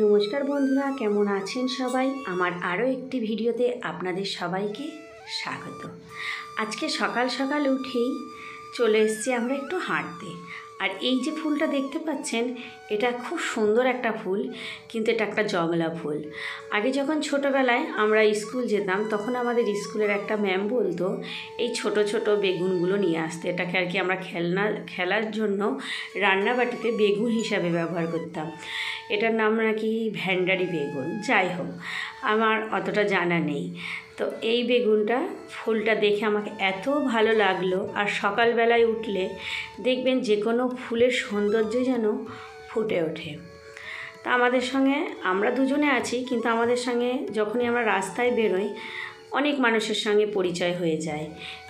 নমস্কার বন্ধুরা, কেমন আছেন সবাই? আমার আরও একটি ভিডিওতে আপনাদের সবাইকে স্বাগত। আজকে সকাল সকাল উঠেই চলে এসেছি আমরা একটু হাঁটতে। আর এই যে ফুলটা দেখতে পাচ্ছেন, এটা খুব সুন্দর একটা ফুল, কিন্তু এটা একটা জংলা ফুল। আগে যখন ছোটোবেলায় আমরা স্কুল যেতাম, তখন আমাদের স্কুলের একটা ম্যাম বলতো এই ছোট ছোট বেগুনগুলো নিয়ে আসতে। এটাকে আর কি আমরা খেলার জন্য রান্নাবাটিতে বেগুন হিসাবে ব্যবহার করতাম। এটার নাম নাকি ভ্যান্ডারি বেগুন। যাই হোক, আমার অতটা জানা নেই। তো এই বেগুনটা ফুলটা দেখে আমাকে এত ভালো লাগলো। আর সকালবেলায় উঠলে দেখবেন যে কোনো ফুলের সৌন্দর্য যেন ফুটে ওঠে। তা আমাদের সঙ্গে আমরা দুজনে আছি, কিন্তু আমাদের সঙ্গে যখনই আমরা রাস্তায় বেরোই অনেক মানুষের সঙ্গে পরিচয় হয়ে যায়।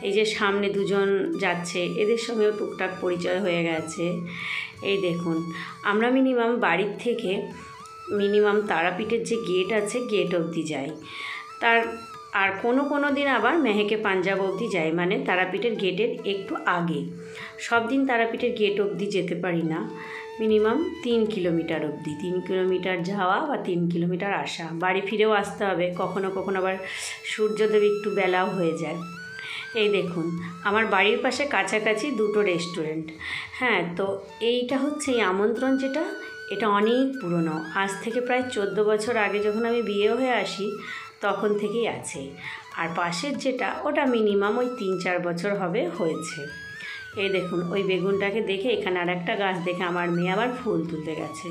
এই যে সামনে দুজন যাচ্ছে, এদের সঙ্গেও টুকটাক পরিচয় হয়ে গেছে। এই দেখুন, আমরা মিনিমাম বাড়ির থেকে তারাপীঠের যে গেট আছে, গেট অবধি যাই। আর কোনো দিন আবার মেহেকে পাঞ্জাব অবধি যাই, মানে তারাপীঠের গেটের একটু আগে। সব দিন তারাপীঠের গেট অবধি যেতে পারি না, মিনিমাম 3 কিলোমিটার অবধি। 3 কিলোমিটার যাওয়া বা 3 কিলোমিটার আসা, বাড়ি ফিরেও আসতে হবে। কখনো আবার সূর্যোদয় একটু বেলাও হয়ে যায়। এই দেখুন, আমার বাড়ির পাশে কাছাকাছি দুটো রেস্টুরেন্ট। হ্যাঁ, তো এইটা হচ্ছে এই আমন্ত্রণ যেটা, এটা অনেক পুরনো। আজ থেকে প্রায় 14 বছর আগে যখন আমি বিয়ে হয়ে আসি, তখন থেকেই আছে। আর পাশের যেটা, ওটা মিনিমাম ওই 3-4 বছর হয়েছে। এই দেখুন, ওই বেগুনটাকে দেখে, এখানে আর একটা গাছ দেখে আমার মেয়ে আবার ফুল তুলতে গেছে।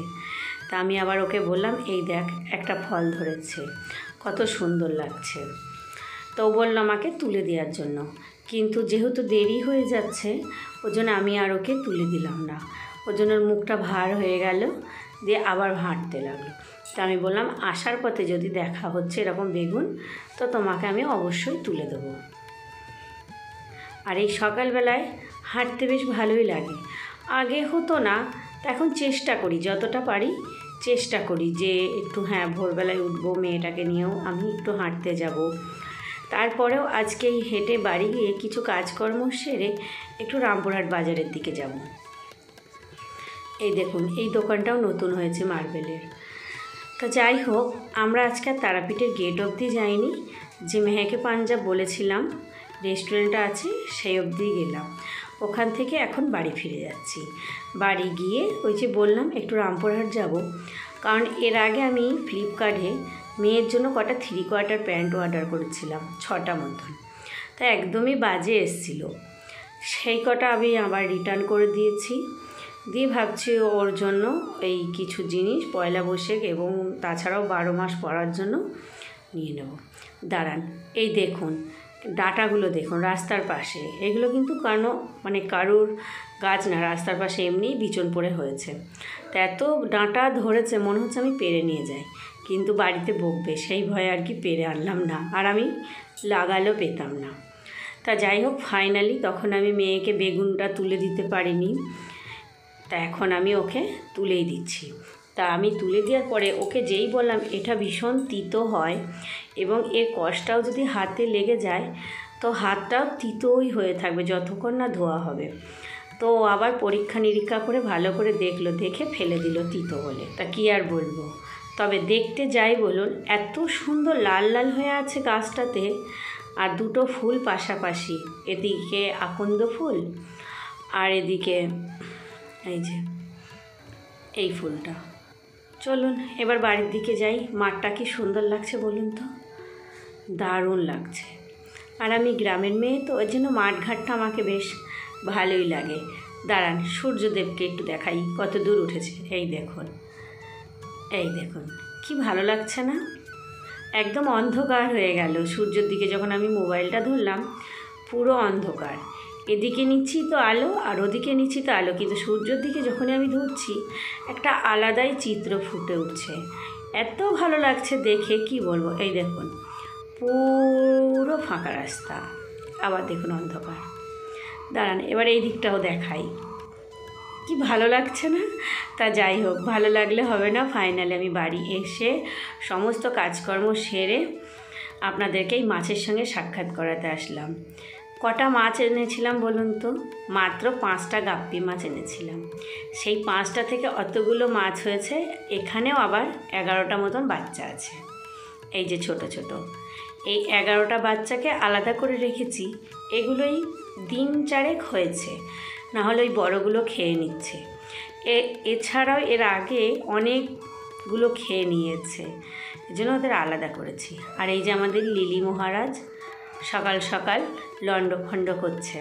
তা আমি আবার ওকে বললাম, এই দেখ একটা ফল ধরেছে, কত সুন্দর লাগছে। তো বললো আমাকে তুলে দেওয়ার জন্য, কিন্তু যেহেতু দেরি হয়ে যাচ্ছে, ওই জন্য আমি আর ওকে তুলে দিলাম না। ওর জন্য মুখটা ভার হয়ে গেল, দিয়ে আবার হাঁটতে লাগলো। তা আমি বললাম, আসার পথে যদি দেখা হচ্ছে এরকম বেগুন, তো তোমাকে আমি অবশ্যই তুলে দেবো। আর এই সকালবেলায় হাঁটতে বেশ ভালোই লাগে। আগে হতো না, এখন চেষ্টা করি, যতটা পারি চেষ্টা করি যে একটু ভোরবেলায় উঠবো, মেয়েটাকে নিয়েও আমি একটু হাঁটতে যাব। তারপরেও আজকে এই হেঁটে বাড়ি গিয়ে কিছু কাজকর্ম সেরে একটু রামপুরহাট বাজারের দিকে যাব। এই দেখুন, এই দোকানটাও নতুন হয়েছে মার্বেলের। তা যাই হোক, আমরা আজকে তারাপীঠের গেট অবধি যাইনি, যে মেহেকে পাঞ্জাব বলেছিলাম রেস্টুরেন্টটা আছে, সেই অবধি গেলাম। ওখান থেকে এখন বাড়ি ফিরে যাচ্ছি। বাড়ি গিয়ে ওই যে বললাম একটু রামপুরহাট যাব, কারণ এর আগে আমি ফ্লিপকার্টে মেয়ের জন্য কটা 3/4 প্যান্ট অর্ডার করেছিলাম, 6টা মতন। তা একদমই বাজে এসেছিল। সেই কটা আমি আবার রিটার্ন করে দিয়েছি। দিয়ে ভাবছি ওর জন্য এই কিছু জিনিস পয়লা বৈশাখ এবং তাছাড়াও 12 মাস পরার জন্য নিয়ে নেব। দাঁড়ান, এই দেখুন ডাঁটাগুলো দেখুন রাস্তার পাশে। এগুলো কিন্তু কারুর গাছ না, রাস্তার পাশে এমনিই বিচন পড়ে হয়েছে। তা এত ডাঁটা ধরেছে, মনে হচ্ছে আমি পেরে নিয়ে যাই, কিন্তু বাড়িতে বকবে, সেই ভয়ে আর কি পেরে আনলাম না। আর আমি লাগালেও পেতাম না। তা যাই হোক, ফাইনালি তখন আমি মেয়েকে বেগুনটা তুলে দিতে পারিনি। তা এখন আমি ওকে তুলেই দিচ্ছি। তা আমি তুলে দেওয়ার পরে ওকে যেই বললাম এটা ভীষণ তিতো হয়, এবং এর কষটাও যদি হাতে লেগে যায় তো হাতটাও তিতোই হয়ে থাকবে যতক্ষণ না ধোয়া হবে। তো আবার পরীক্ষা নিরীক্ষা করে ভালো করে দেখলো, দেখে ফেলে দিল তিতো বলে। তা কী আর বলবো। তবে দেখতে যাই বলুন, এত সুন্দর লাল লাল হয়ে আছে গাছটাতে, আর দুটো ফুল পাশাপাশি, এদিকে আকন্দ ফুল আর এদিকে এই যে এই ফুলটা। চলুন এবার বাড়ির দিকে যাই। মাঠটা কি সুন্দর লাগছে বলুন তো, দারুণ লাগছে। আর আমি গ্রামের মেয়ে, তো ওই জন্য মাঠঘাটটা আমাকে বেশ ভালোই লাগে। দাঁড়ান, সূর্যদেবকে একটু দেখাই কত দূর উঠেছে। এই দেখুন কি ভালো লাগছে না? একদম অন্ধকার হয়ে গেল সূর্যের দিকে যখন আমি মোবাইলটা ধরলাম, পুরো অন্ধকার। এদিকে নিচ্ছি তো আলো, আর ওদিকে নিচ্ছি তো আলো, কিন্তু সূর্যের দিকে যখনই আমি ধরছি একটা আলাদাই চিত্র ফুটে উঠছে। এত ভালো লাগছে দেখে, কি বলবো। এই দেখুন, পুরো ফাঁকা রাস্তা, আবার দেখুন অন্ধকার। দাঁড়ান, এবার এই দিকটাও দেখাই, কি ভালো লাগছে না? তা যাই হোক, ভালো লাগলে হবে না। ফাইনালি আমি বাড়ি এসে সমস্ত কাজকর্ম সেরে আপনাদেরকে এই মাছের সঙ্গে সাক্ষাৎ করাতে আসলাম। কটা মাছ এনেছিলাম বলুন তো? মাত্র 5টা গাপ্পি মাছ এনেছিলাম। সেই 5টা থেকে অতগুলো মাছ হয়েছে। এখানেও আবার 11টা মতন বাচ্চা আছে, এই যে ছোট ছোট। এই 11টা বাচ্চাকে আলাদা করে রেখেছি। এগুলোই দিন 4 হয়েছে, নাহলে ওই বড়গুলো খেয়ে নিচ্ছে। এছাড়াও এর আগে অনেকগুলো খেয়ে নিয়েছে, এই জন্য ওদের আলাদা করেছি। আর এই যে আমাদের লিলি মহারাজ সকাল সকাল লণ্ডভণ্ড করছে।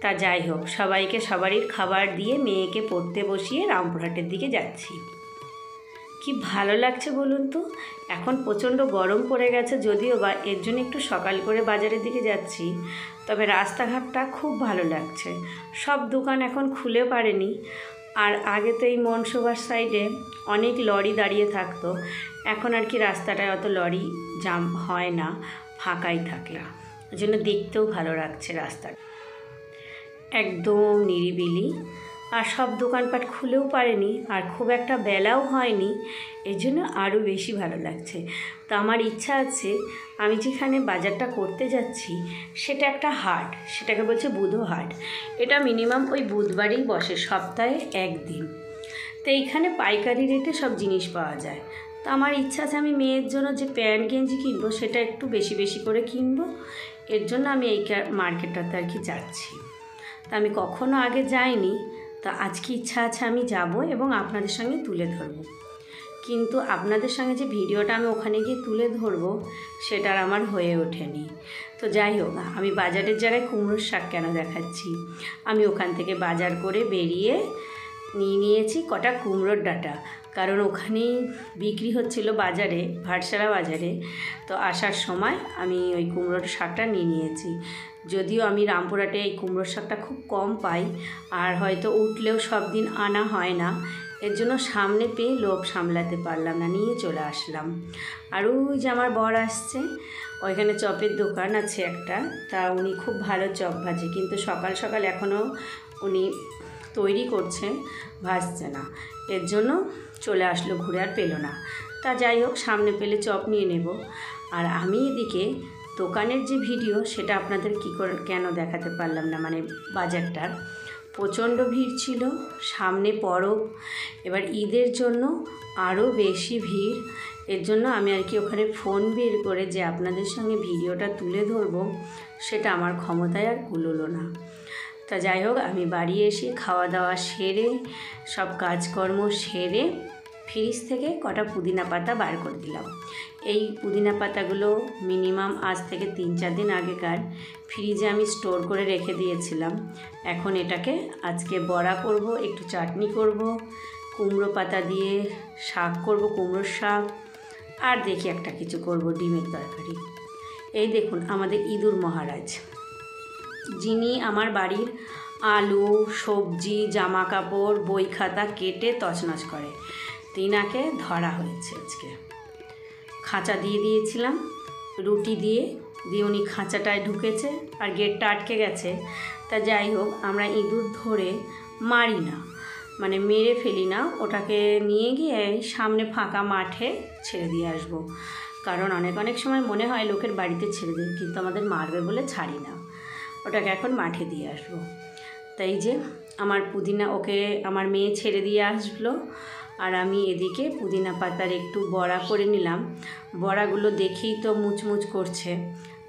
তা যাই হোক, সবাইকে সবারই খাবার দিয়ে মেয়েকে পড়তে বসিয়ে রামপুরহাটের দিকে যাচ্ছি। কি ভালো লাগছে বলুন তো? এখন প্রচণ্ড গরম পড়ে গেছে, যদিও বা এর জন্য একটু সকাল করে বাজারের দিকে যাচ্ছি। তবে রাস্তাঘাটটা খুব ভালো লাগছে। সব দোকান এখন খুলে পারেনি। আর আগে তো এই মনসুবার সাইডে অনেক লরি দাঁড়িয়ে থাকতো, এখন আর কি রাস্তাটায় অত লরি জাম হয় না, ফাঁকাই থাকে। ওই জন্য দেখতেও ভালো লাগছে রাস্তাটা, একদম নিরিবিলি। আর সব দোকানপাট খুলেও পারেনি, আর খুব একটা বেলাও হয়নি, এই জন্য আরও বেশি ভালো লাগছে। তো আমার ইচ্ছা আছে, আমি যেখানে বাজারটা করতে যাচ্ছি সেটা একটা হাট, সেটাকে বলছে বুধো হাট। এটা মিনিমাম ওই বুধবারেই বসে, সপ্তাহে 1 দিন। তো এইখানে পাইকারি রেটে সব জিনিস পাওয়া যায়। তো আমার ইচ্ছা আছে আমি মেয়ের জন্য যে প্যান্ট গেঞ্জি কিনবো সেটা একটু বেশি বেশি করে কিনবো। এর জন্য আমি এই মার্কেটটাতে আর কি যাচ্ছি। তা আমি কখনো আগে যাইনি, তো আজকে ইচ্ছা আছে আমি যাব এবং আপনাদের সঙ্গে তুলে ধরবো। কিন্তু আপনাদের সঙ্গে যে ভিডিওটা আমি ওখানে গিয়ে তুলে ধরবো সেটা আর আমার হয়ে ওঠেনি। তো যাই হোক, আমি বাজারের জায়গায় কুমড়োর শাক কেন দেখাচ্ছি, আমি ওখান থেকে বাজার করে বেরিয়ে নিয়েছি কটা কুমড়োর ডাঁটা, কারণ ওখানেই বিক্রি হচ্ছিল বাজারে, ভাটসারা বাজারে। তো আসার সময় আমি ওই কুমড়োর শাকটা নিয়েছি। যদিও আমি রামপুরহাটে এই কুমড়োর শাকটা খুব কম পাই, আর হয়তো উঠলেও সব দিন আনা হয় না, এর জন্য সামনে পেয়ে লোভ সামলাতে পারলাম না, নিয়ে চলে আসলাম। আর ওই যে আমার বর আসছে, ওইখানে চপের দোকান আছে একটা, তা উনি খুব ভালো চপ ভাজে, কিন্তু সকাল সকাল এখনও উনি তৈরি করছে, ভাজছে না, এর জন্য চলে আসলো ঘুরে, আর পেলো না। তা যাই হোক, সামনে পেলে চপ নিয়ে নেব। আর আমি এদিকে দোকানের যে ভিডিও সেটা আপনাদের কেন দেখাতে পারলাম না, মানে বাজারটার প্রচণ্ড ভিড় ছিল, সামনে পরব, এবার ঈদের জন্য আরও বেশি ভিড়। এর জন্য আমি আর কি ওখানে ফোন বের করে যে আপনাদের সঙ্গে ভিডিওটা তুলে ধরবো সেটা আমার ক্ষমতায় আর কুলোলো না। তা যাই হোক, আমি বাড়ি এসে খাওয়া দাওয়া সেরে সব কাজকর্ম সেরে ফ্রিজ থেকে কটা পুদিনা পাতা বার করে দিলাম। এই পুদিনা পাতাগুলো মিনিমাম আজ থেকে 3-4 দিন আগেকার, ফ্রিজে আমি স্টোর করে রেখে দিয়েছিলাম। এখন এটাকে আজকে বড়া করব, একটু চাটনি করব, কুমড়ো পাতা দিয়ে শাক করব, কুমড়োর শাক, আর দেখি একটা কিছু করব, ডিমের তরকারি। এই দেখুন আমাদের ইঁদুর মহারাজ, যিনি আমার বাড়ির আলু, সবজি, জামা কাপড়, বই খাতা কেটে তছনছ করে, তিনাকে ধরা হয়েছে আজকে। খাঁচা দিয়ে দিয়েছিলাম রুটি দিয়ে উনি খাঁচাটায় ঢুকেছে, আর গেটটা আটকে গেছে। তা যাই হোক, আমরা ইঁদুর ধরে মারি না, মানে মেরে ফেলি না, ওটাকে নিয়ে গিয়ে সামনে ফাঁকা মাঠে ছেড়ে দিয়ে আসবো। কারণ অনেক সময় মনে হয় লোকের বাড়িতে ছেড়ে দিই, কিন্তু আমাদের মারবে বলে ছাড়ি না, ওটাকে এখন মাঠে দিয়ে আসবো। তাই যে আমার পুদিনা, ওকে আমার মেয়ে ছেড়ে দিয়ে আসলো, আর আমি এদিকে পুদিনা পাতার একটু বড়া করে নিলাম। বড়াগুলো দেখেই তো মুচমুচ করছে,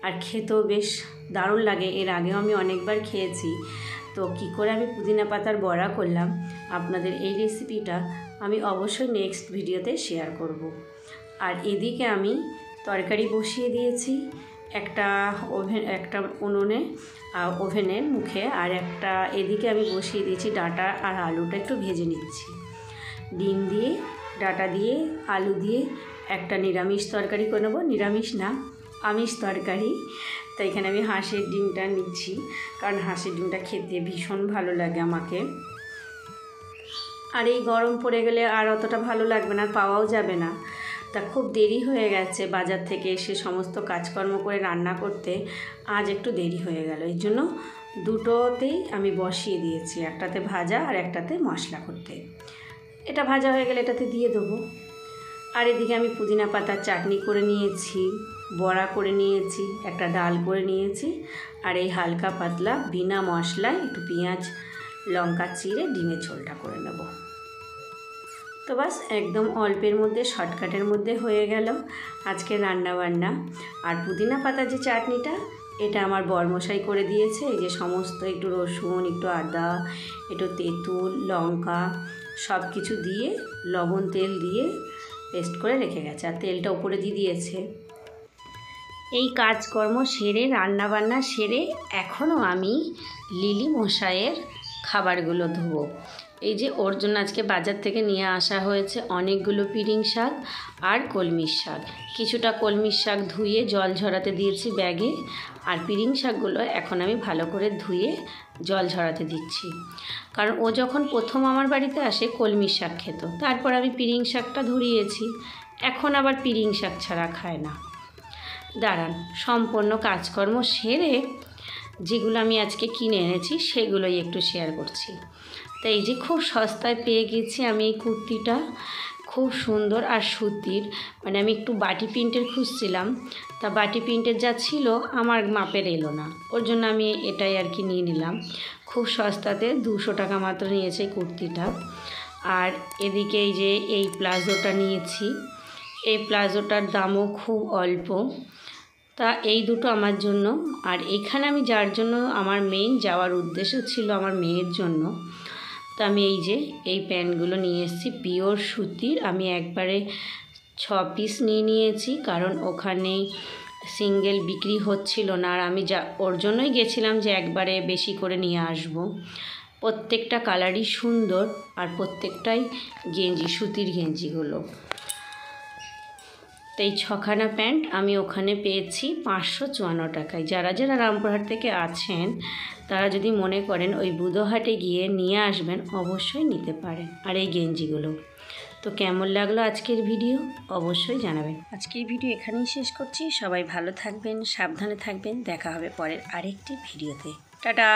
আর খেতেও বেশ দারুণ লাগে। এর আগেও আমি অনেকবার খেয়েছি। তো কী করে আমি পুদিনা পাতার বড়া করলাম, আপনাদের এই রেসিপিটা আমি অবশ্যই নেক্সট ভিডিওতে শেয়ার করব। আর এদিকে আমি তরকারি বসিয়ে দিয়েছি একটা উনুনে, ওভেনের মুখে, আর একটা এদিকে আমি বসিয়ে দিয়েছি ডাঁটা আর আলুটা একটু ভেজে নিচ্ছি। ডিম দিয়ে, ডাঁটা দিয়ে, আলু দিয়ে একটা নিরামিষ তরকারি করে নেবো, নিরামিষ না আমিষ তরকারি। তো এখানে আমি হাঁসের ডিমটা নিচ্ছি, কারণ হাঁসের ডিমটা খেতে ভীষণ ভালো লাগে আমাকে। আর এই গরম পড়ে গেলে আর অতটা ভালো লাগবে না, পাওয়াও যাবে না। তা খুব দেরি হয়ে গেছে বাজার থেকে এসে সমস্ত কাজকর্ম করে রান্না করতে, আজ একটু দেরি হয়ে গেল, এই জন্য দুটোতেই আমি বসিয়ে দিয়েছি, একটাতে ভাজা আর একটাতে মশলা করতে। এটা ভাজা হয়ে গেলে এটাতে দিয়ে দেবো। আর এদিকে আমি পুদিনা পাতার চাটনি করে নিয়েছি, বড়া করে নিয়েছি, একটা ডাল করে নিয়েছি, আর এই হালকা পাতলা বিনা মশলায় একটু পেঁয়াজ লঙ্কা চিড়ে ডিমের ঝোলটা করে নেব। তো বাস একদম অল্পের মধ্যে শর্টকাটের মধ্যে হয়ে গেল আজকে রান্নাবান্না। আর পুদিনা পাতার যে চাটনিটা, এটা আমার বরমশাই করে দিয়েছে। এই যে সমস্ত একটু রসুন, একটু আদা, একটু তেঁতুল, লঙ্কা সব কিছু দিয়ে লবণ তেল দিয়ে পেস্ট করে রেখে গেছে, আর তেলটা উপরে দিয়ে দিয়েছে। এই কাজকর্ম সেরে রান্নাবান্না সেরে এখনও আমি লিলি মশাইয়ের খাবারগুলো ধোবো। এই যে ওর জন্য আজকে বাজার থেকে নিয়ে আসা হয়েছে অনেকগুলো পিরিং শাক আর কলমির শাক। কিছুটা কলমির শাক ধুয়ে জল ঝরাতে দিয়েছি ব্যাগে, আর পিরিং শাকগুলো এখন আমি ভালো করে ধুয়ে জল ঝরাতে দিচ্ছি। কারণ ও যখন প্রথম আমার বাড়িতে আসে কলমির শাক খেত, তারপর আমি পিরিং শাকটা ধরিয়েছি, এখন আবার পিরিং শাক ছাড়া খায় না। দাঁড়ান, সম্পূর্ণ কাজকর্ম সেরে যেগুলো আমি আজকে কিনে এনেছি সেগুলোই একটু শেয়ার করছি। তো এই যে খুব সস্তায় পেয়ে গেছি আমি এই কুর্তিটা, খুব সুন্দর আর সুতির। মানে আমি একটু বাটি প্রিন্টের খুঁজছিলাম, তা বাটি প্রিন্টের যা ছিল আমার মাপের এলো না, ওর জন্য আমি এটাই আর কি নিয়ে নিলাম। খুব সস্তাতে 200 টাকা মাত্র নিয়েছে এই কুর্তিটা। আর এদিকে এই যে এই প্লাজোটা নিয়েছি, এই প্লাজোটার দামও খুব অল্প। তা এই দুটো আমার জন্য। আর এখানে আমি যার জন্য আমার মেইন যাওয়ার উদ্দেশ্য ছিল আমার মেয়ের জন্য, তো আমি এই যে এই প্যান্টগুলো নিয়ে এসেছি পিওর সুতির। আমি একবারে 6 পিস নিয়ে নিয়েছি, কারণ ওখানে সিঙ্গেল বিক্রি হচ্ছিল না। আর আমি ওর জন্যই গেছিলাম যে একবারে বেশি করে নিয়ে আসব। প্রত্যেকটা কালারই সুন্দর, আর প্রত্যেকটাই গেঞ্জি, সুতির গেঞ্জিগুলো। তো এই 6খানা প্যান্ট আমি ওখানে পেয়েছি 554 টাকায়। যারা যারা রামপুরহাট থেকে আছেন তারা যদি মনে করেন ওই বুধহাটে গিয়ে নিয়ে আসবেন, অবশ্যই নিতে পারেন। আর এই গেঞ্জিগুলো তো কেমন লাগলো আজকের ভিডিও অবশ্যই জানাবেন। আজকের ভিডিও এখানেই শেষ করছি। সবাই ভালো থাকবেন, সাবধানে থাকবেন। দেখা হবে পরের আরেকটি ভিডিওতে। টাটা।